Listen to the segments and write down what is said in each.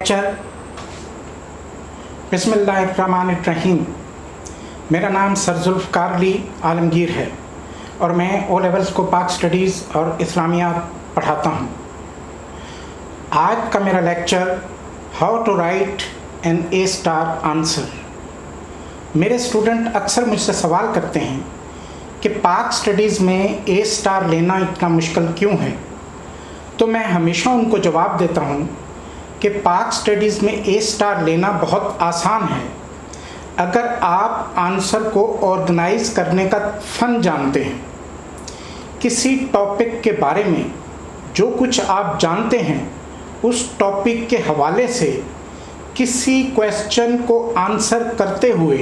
Lecture. बिस्मिल्लाहिर्रहमानिर्रहीम। मेरा नाम सर जुल्फ़कार अली आलमगीर है और मैं ओ लेवल्स को पाक स्टडीज़ और इस्लामियात पढ़ाता हूँ। आज का मेरा lecture how to write an A star answer. मेरे स्टूडेंट अक्सर मुझसे सवाल करते हैं कि पाक स्टडीज़ में ए स्टार लेना इतना मुश्किल क्यों है। तो मैं हमेशा उनको जवाब देता हूँ कि पाक स्टडीज़ में ए स्टार लेना बहुत आसान है अगर आप आंसर को ऑर्गेनाइज करने का फ़न जानते हैं। किसी टॉपिक के बारे में जो कुछ आप जानते हैं उस टॉपिक के हवाले से किसी क्वेश्चन को आंसर करते हुए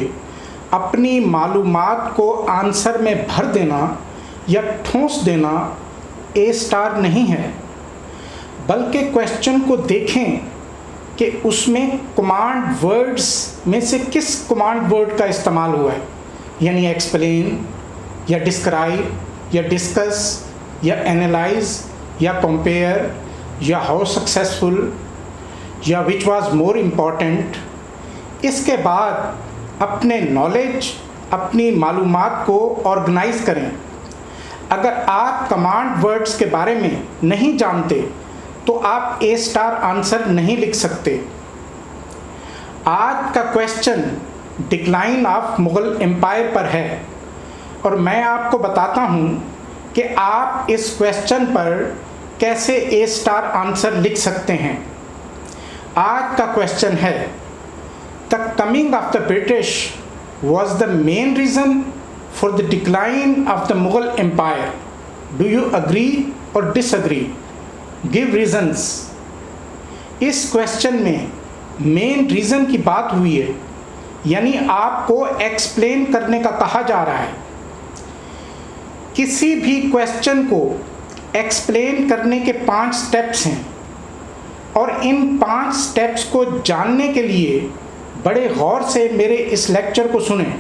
अपनी मालूमात को आंसर में भर देना या ठूंस देना ए स्टार नहीं है, बल्कि क्वेश्चन को देखें कि उसमें कमांड वर्ड्स में से किस कमांड वर्ड का इस्तेमाल हुआ है, यानी एक्सप्लेन या डिस्क्राइब या डिस्कस या एनालाइज या कंपेयर या हाउ सक्सेसफुल या विच वाज मोर इम्पॉर्टेंट। इसके बाद अपने नॉलेज, अपनी मालूमात को ऑर्गेनाइज करें। अगर आप कमांड वर्ड्स के बारे में नहीं जानते तो आप ए स्टार आंसर नहीं लिख सकते। आज का question decline of Mughal empire पर है और मैं आपको बताता हूँ कि आप इस क्वेश्चन पर कैसे ए स्टार आंसर लिख सकते हैं। आज का क्वेश्चन है the coming of the British was the main reason for the decline of the Mughal empire. Do you agree और डिसअग्री? Give reasons. इस क्वेश्चन में मेन रीज़न की बात हुई है, यानी आपको एक्सप्लेन करने का कहा जा रहा है। किसी भी क्वेश्चन को एक्सप्लेन करने के 5 स्टेप्स हैं और इन 5 स्टेप्स को जानने के लिए बड़े गौर से मेरे इस लेक्चर को सुनें।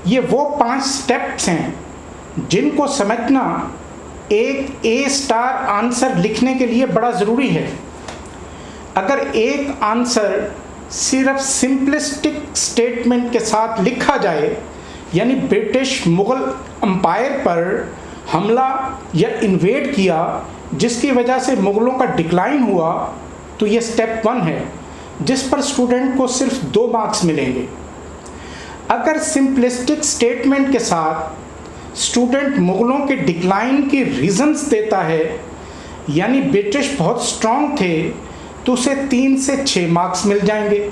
ये वो 5 स्टेप्स हैं जिनको समझना एक ए स्टार आंसर लिखने के लिए बड़ा ज़रूरी है। अगर एक आंसर सिर्फ सिंपलिस्टिक स्टेटमेंट के साथ लिखा जाए, यानी ब्रिटिश मुग़ल एम्पायर पर हमला या इन्वेड किया जिसकी वजह से मुग़लों का डिक्लाइन हुआ, तो ये स्टेप 1 है जिस पर स्टूडेंट को सिर्फ 2 मार्क्स मिलेंगे। अगर सिंपलिस्टिक स्टेटमेंट के साथ स्टूडेंट मुग़लों के डिक्लाइन की रीज़न्स देता है, यानी ब्रिटिश बहुत स्ट्रॉन्ग थे, तो उसे 3 से 6 मार्क्स मिल जाएंगे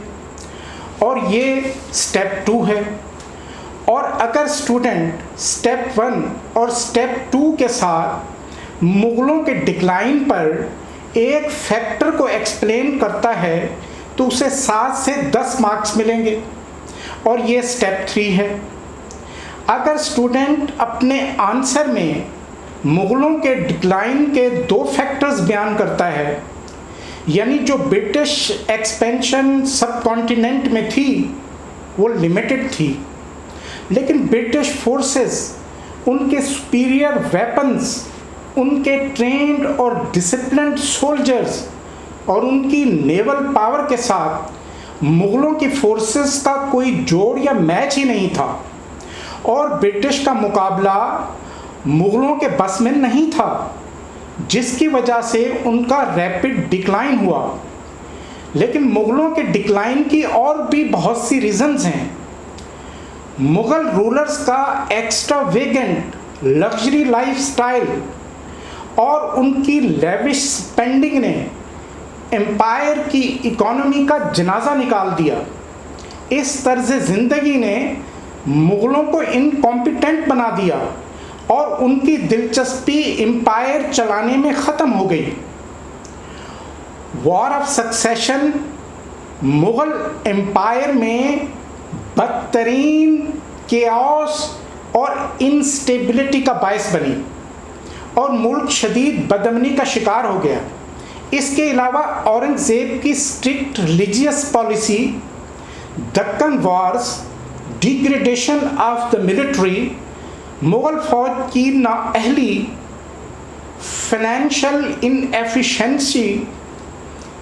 और ये स्टेप 2 है। और अगर स्टूडेंट स्टेप 1 और स्टेप 2 के साथ मुग़लों के डिक्लाइन पर एक फैक्टर को एक्सप्लेन करता है तो उसे 7 से 10 मार्क्स मिलेंगे और ये स्टेप 3 है। अगर स्टूडेंट अपने आंसर में मुग़लों के डिक्लाइन के 2 फैक्टर्स बयान करता है, यानी जो ब्रिटिश एक्सपेंशन सब कॉन्टिनेंट में थी वो लिमिटेड थी, लेकिन ब्रिटिश फोर्सेस, उनके सुपीरियर वेपन्स, उनके ट्रेंड और डिसिप्लिन्ड सोल्जर्स और उनकी नेवल पावर के साथ मुग़लों की फोर्सेस का कोई जोड़ या मैच ही नहीं था और ब्रिटिश का मुकाबला मुग़लों के बस में नहीं था, जिसकी वजह से उनका रैपिड डिक्लाइन हुआ। लेकिन मुग़लों के डिक्लाइन की और भी बहुत सी रीज़न्स हैं। मुग़ल रूलर्स का एक्स्ट्रावेगेंट लग्जरी लाइफस्टाइल और उनकी लेविश स्पेंडिंग ने एम्पायर की इकोनॉमी का जनाजा निकाल दिया। इस तर्ज ज़िंदगी ने मुग़लों को इनकॉम्पिटेंट बना दिया और उनकी दिलचस्पी एम्पायर चलाने में ख़त्म हो गई। War of succession Mughal empire में बदतरीन केओस और इंस्टेबिलिटी का बायस बनी और मुल्क शदीद बदअमनी का शिकार हो गया। इसके अलावा औरंगज़ेब की strict religious policy, Deccan wars, degradation of the military, Mughal फ़ौज की नाअहली, financial inefficiency,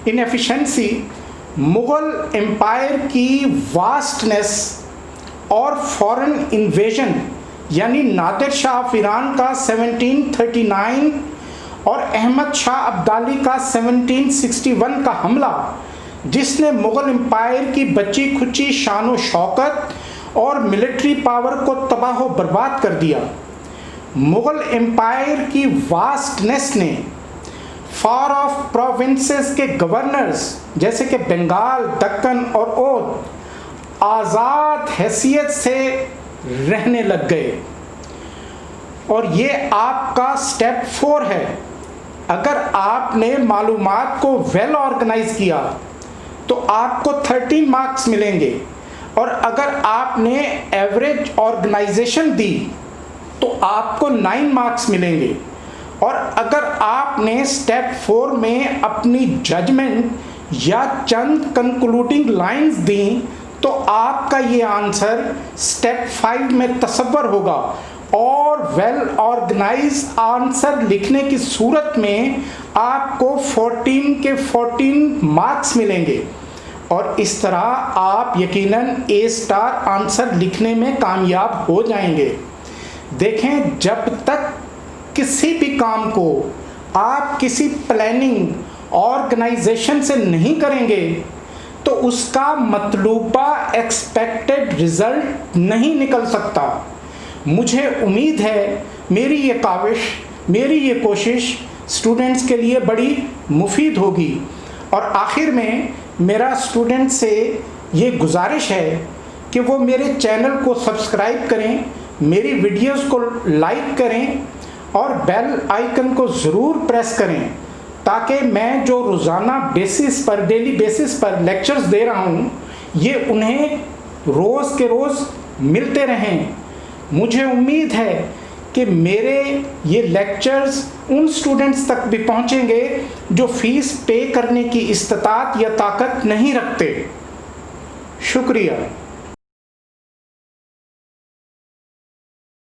inefficiency Mughal empire की वास्टनेस और फॉरेन इन्वेजन यानी नादिर शाह ऑफ ईरान का 1739 और अहमद शाह अब्दाली का 1761 का हमला, जिसने मुग़ल एम्पायर की बची खुची शान व शौकत और मिलिट्री पावर को तबाह व बर्बाद कर दिया। मुग़ल एम्पायर की वास्टनेस ने फार ऑफ प्रोविंसेस के गवर्नर्स जैसे कि बंगाल, दक्कन और ओध आज़ाद हैसियत से रहने लग गए। और ये आपका स्टेप 4 है। अगर आपने मालूमात को वेल ऑर्गेनाइज किया तो आपको 13 मार्क्स मिलेंगे, और अगर आपने एवरेज ऑर्गेनाइजेशन दी तो आपको 9 मार्क्स मिलेंगे। और अगर आपने स्टेप 4 में अपनी जजमेंट या चंद कंक्लूडिंग लाइंस दी तो आपका ये आंसर स्टेप 5 में तसव्वुर होगा, और वेल ऑर्गेनाइज आंसर लिखने की सूरत में आपको 14 के 14 मार्क्स मिलेंगे, और इस तरह आप यकीनन A* आंसर लिखने में कामयाब हो जाएंगे। देखें, जब तक किसी भी काम को आप किसी प्लानिंग ऑर्गेनाइजेशन से नहीं करेंगे तो उसका मतलूबा एक्सपेक्टेड रिजल्ट नहीं निकल सकता। मुझे उम्मीद है मेरी ये काविश, मेरी ये कोशिश स्टूडेंट्स के लिए बड़ी मुफीद होगी। और आखिर में मेरा स्टूडेंट से ये गुजारिश है कि वो मेरे चैनल को सब्सक्राइब करें, मेरी वीडियोस को लाइक करें और बेल आइकन को ज़रूर प्रेस करें, ताकि मैं जो रोज़ाना बेसिस पर, डेली बेसिस पर लेक्चर्स दे रहा हूँ ये उन्हें रोज़ के रोज़ मिलते रहें। मुझे उम्मीद है कि मेरे ये लेक्चर्स उन स्टूडेंट्स तक भी पहुँचेंगे जो फ़ीस पे करने की इस्तिताअत या ताकत नहीं रखते। शुक्रिया।